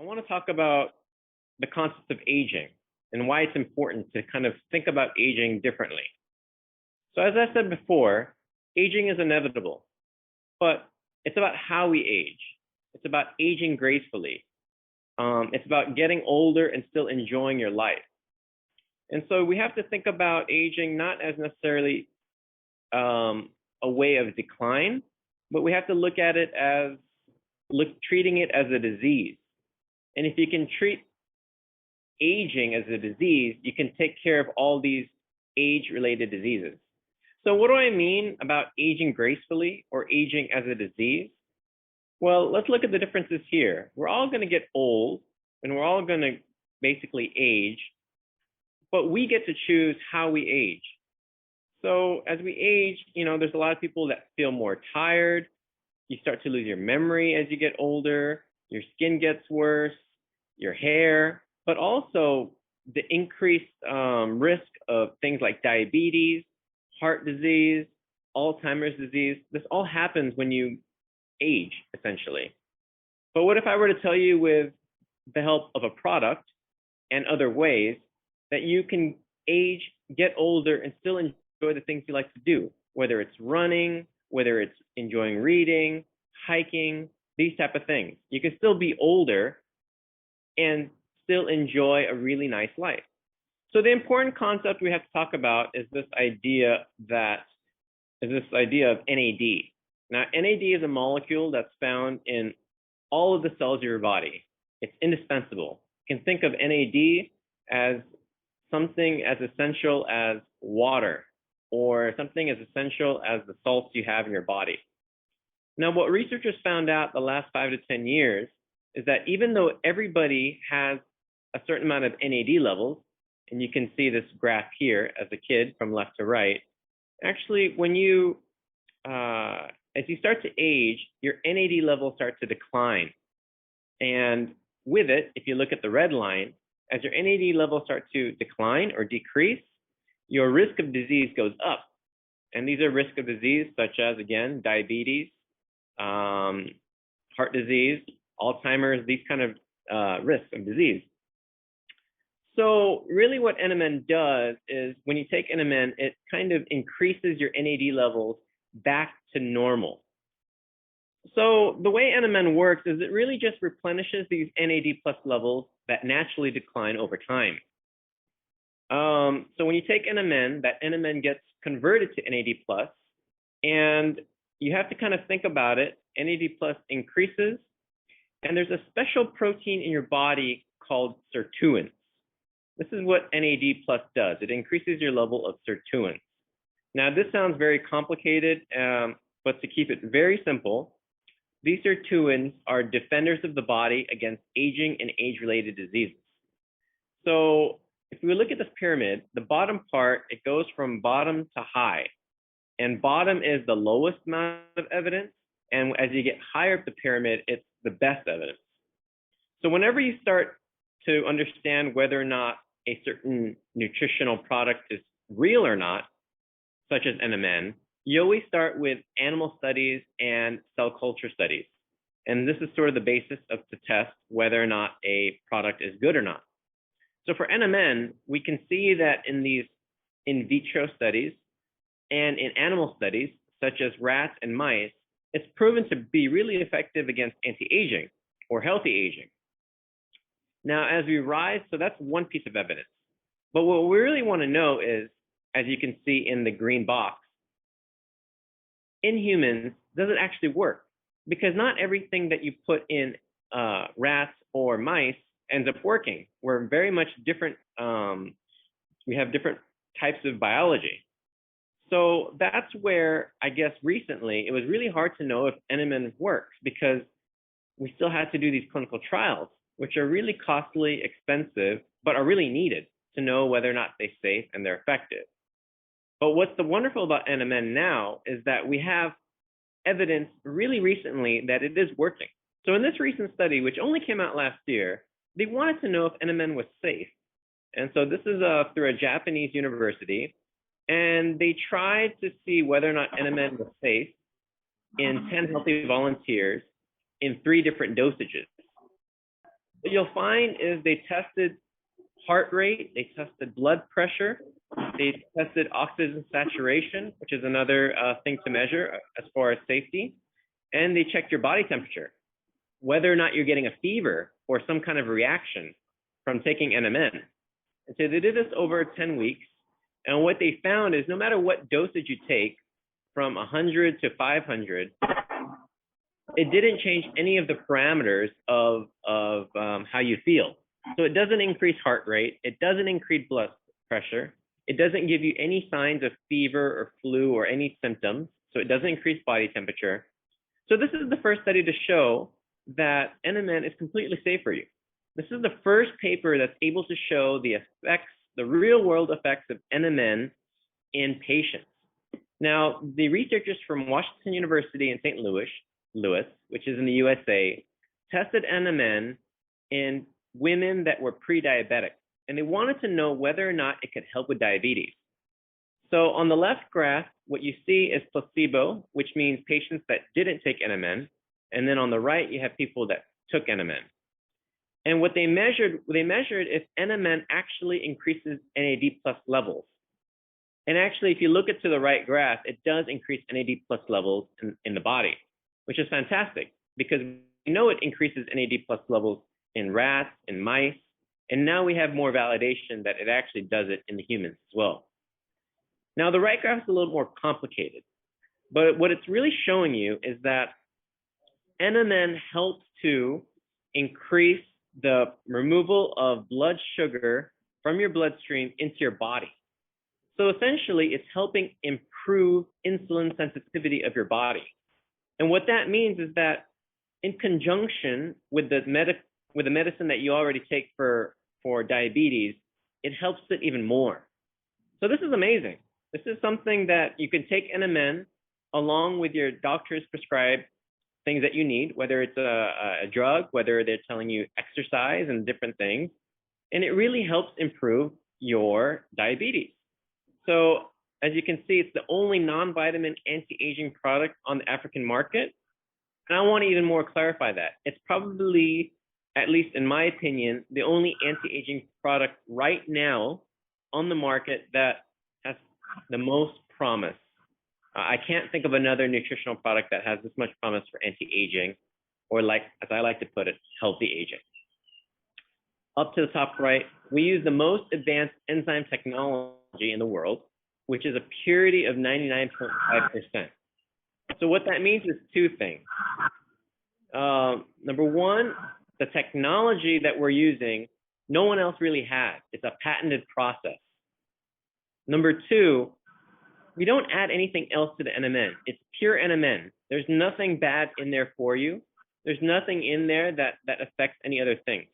want to talk about the concept of aging and why it's important to kind of think about aging differently. So as I said before, aging is inevitable, but it's about how we age. It's about aging gracefully. It's about getting older and still enjoying your life. And so we have to think about aging not as necessarily a way of decline, but we have to look at it as treating it as a disease. And if you can treat aging as a disease, you can take care of all these age-related diseases. So what do I mean about aging gracefully or aging as a disease? Well, let's look at the differences here. We're all going to get old and we're all going to basically age, but we get to choose how we age. So as we age, there's a lot of people that feel more tired. You start to lose your memory as you get older. Your skin gets worse, your hair, but also the increased risk of things like diabetes, heart disease, Alzheimer's disease. This all happens when you age, essentially. But what if I were to tell you, with the help of a product and other ways, that you can age, get older, and still enjoy the things you like to do, whether it's running, whether it's enjoying reading, hiking, these type of things. You can still be older and still enjoy a really nice life. So the important concept we have to talk about is this idea of NAD. Now, NAD is a molecule that's found in all of the cells of your body. It's indispensable. You can think of NAD as something as essential as water, or something as essential as the salts you have in your body. Now, what researchers found out the last 5 to 10 years is that even though everybody has a certain amount of NAD levels, and you can see this graph here as a kid from left to right, actually, when as you start to age, your NAD levels start to decline. And with it, if you look at the red line, as your NAD levels start to decline or decrease, your risk of disease goes up. And these are risks of disease such as, again, diabetes, heart disease, Alzheimer's, these kind of risks of disease. So really what NMN does is, when you take NMN, it kind of increases your NAD levels back to normal. So the way NMN works is it really just replenishes these NAD plus levels that naturally decline over time. So when you take NMN, that NMN gets converted to NAD plus, and you have to kind of think about it. NAD plus increases, and there's a special protein in your body called sirtuins. This is what NAD plus does. It increases your level of sirtuins. Now, this sounds very complicated, but to keep it very simple, these sirtuins are defenders of the body against aging and age-related diseases. So if we look at this pyramid, the bottom part, it goes from bottom to high. And bottom is the lowest amount of evidence. And as you get higher up the pyramid, it's the best evidence. So whenever you start to understand whether or not a certain nutritional product is real or not, such as NMN, you always start with animal studies and cell culture studies. And this is sort of the basis to test whether or not a product is good or not. So for NMN, we can see that in these in vitro studies and in animal studies, such as rats and mice, it's proven to be really effective against anti-aging or healthy aging. Now, as we rise, so that's one piece of evidence. But what we really want to know is, as you can see in the green box, in humans, does it actually work? Because not everything that you put in rats or mice ends up working. We're very much different. We have different types of biology. So that's where, I guess, recently, it was really hard to know if NMN works, because we still had to do these clinical trials, which are really costly, expensive, but are really needed to know whether or not they're safe and they're effective. But what's the wonderful about NMN now is that we have evidence really recently that it is working. So in this recent study, which only came out last year, they wanted to know if NMN was safe. And so this is through a Japanese university, and they tried to see whether or not NMN was safe in 10 healthy volunteers in 3 different dosages. What you'll find is they tested heart rate, they tested blood pressure, they tested oxygen saturation, which is another thing to measure as far as safety, and they checked your body temperature, whether or not you're getting a fever or some kind of reaction from taking NMN. And so they did this over 10 weeks. And what they found is no matter what dosage you take, from 100 to 500, it didn't change any of the parameters of how you feel. So it doesn't increase heart rate. It doesn't increase blood pressure. It doesn't give you any signs of fever or flu or any symptoms. So it doesn't increase body temperature. So this is the first study to show that NMN is completely safe for you. This is the first paper that's able to show the effects, the real world effects of NMN in patients. Now, the researchers from Washington University in St. Louis, which is in the USA, tested NMN in women that were pre-diabetic, and they wanted to know whether or not it could help with diabetes. So on the left graph, what you see is placebo, which means patients that didn't take NMN, and then on the right, you have people that took NMN. And what they measured if NMN actually increases NAD+ levels. And actually, if you look to the right graph, it does increase NAD+ levels in the body, which is fantastic because we know it increases NAD+ levels in rats, in mice, and now we have more validation that it actually does it in the humans as well. Now, the right graph is a little more complicated, but what it's really showing you is that NMN helps to increase the removal of blood sugar from your bloodstream into your body. So essentially, it's helping improve insulin sensitivity of your body. And what that means is that in conjunction with the medicine that you already take for diabetes, it helps it even more. So this is amazing. This is something that you can take NMN along with your doctor's prescribed things that you need, whether it's a drug, whether they're telling you exercise and different things, and it really helps improve your diabetes. So as you can see, it's the only non-vitamin anti-aging product on the African market. And I want to even more clarify that. It's probably, at least in my opinion, the only anti-aging product right now on the market that has the most promise. I can't think of another nutritional product that has this much promise for anti-aging, or like, as I like to put it, healthy aging. Up to the top right, we use the most advanced enzyme technology in the world, which is a purity of 99.5%. So what that means is two things. Number one, the technology that we're using, no one else really has. It's a patented process. Number two, we don't add anything else to the NMN. It's pure NMN. There's nothing bad in there for you. There's nothing in there that affects any other things.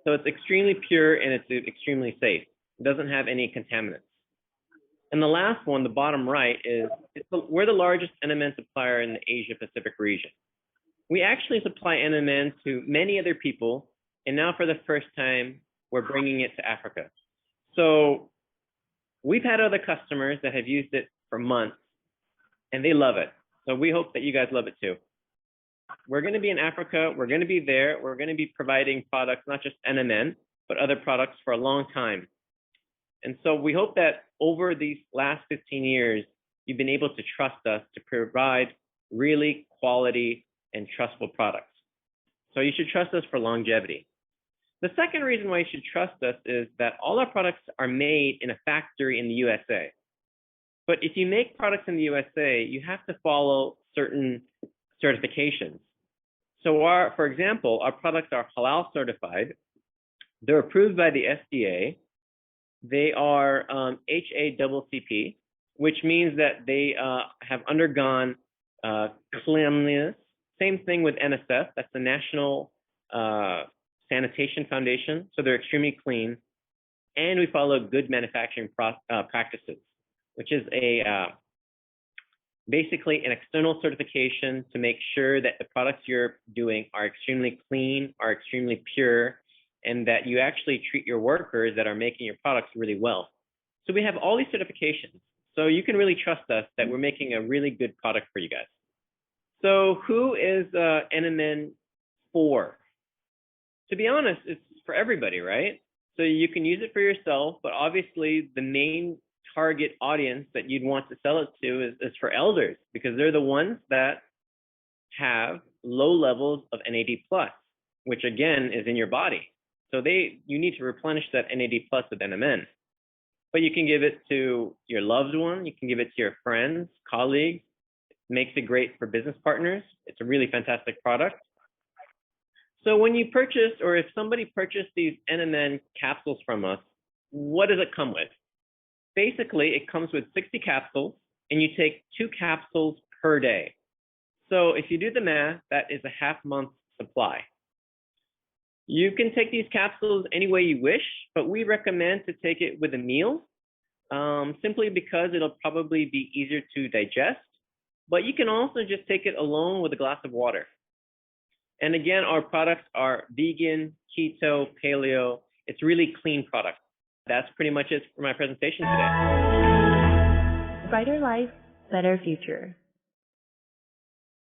So it's extremely pure and it's extremely safe. It doesn't have any contaminants. And the last one, the bottom right, is we're the largest NMN supplier in the Asia Pacific region. We actually supply NMN to many other people, and now for the first time, we're bringing it to Africa. So we've had other customers that have used it for months, and they love it. So we hope that you guys love it too. We're going to be in Africa. We're going to be there. We're going to be providing products, not just NMN, but other products for a long time. And so we hope that over these last 15 years, you've been able to trust us to provide really quality and trustful products. So you should trust us for longevity. The second reason why you should trust us is that all our products are made in a factory in the USA. But if you make products in the USA, you have to follow certain certifications. So for example, our products are halal certified. They're approved by the FDA. They are HACCP, which means that they have undergone cleanliness. Same thing with NSF, that's the National Sanitation Foundation. So they're extremely clean. And we follow good manufacturing practices, which is basically an external certification to make sure that the products you're doing are extremely clean, are extremely pure, and that you actually treat your workers that are making your products really well. So we have all these certifications. So you can really trust us that we're making a really good product for you guys. So who is NMN for? to be honest, it's for everybody, right? So you can use it for yourself, but obviously the main target audience that you'd want to sell it to is for elders, because they're the ones that have low levels of NAD+, which again is in your body. So you need to replenish that NAD+ with NMN. But you can give it to your loved one, you can give it to your friends, colleagues. It makes it great for business partners. It's a really fantastic product. So when you purchase, or if somebody purchased these NMN capsules from us, what does it come with? Basically, it comes with 60 capsules, and you take 2 capsules per day. So if you do the math, that is a half-month supply. You can take these capsules any way you wish, but we recommend to take it with a meal, simply because it'll probably be easier to digest. But you can also just take it alone with a glass of water. And again, our products are vegan, keto, paleo. It's really clean product. That's pretty much it for my presentation today. Brighter life, better future.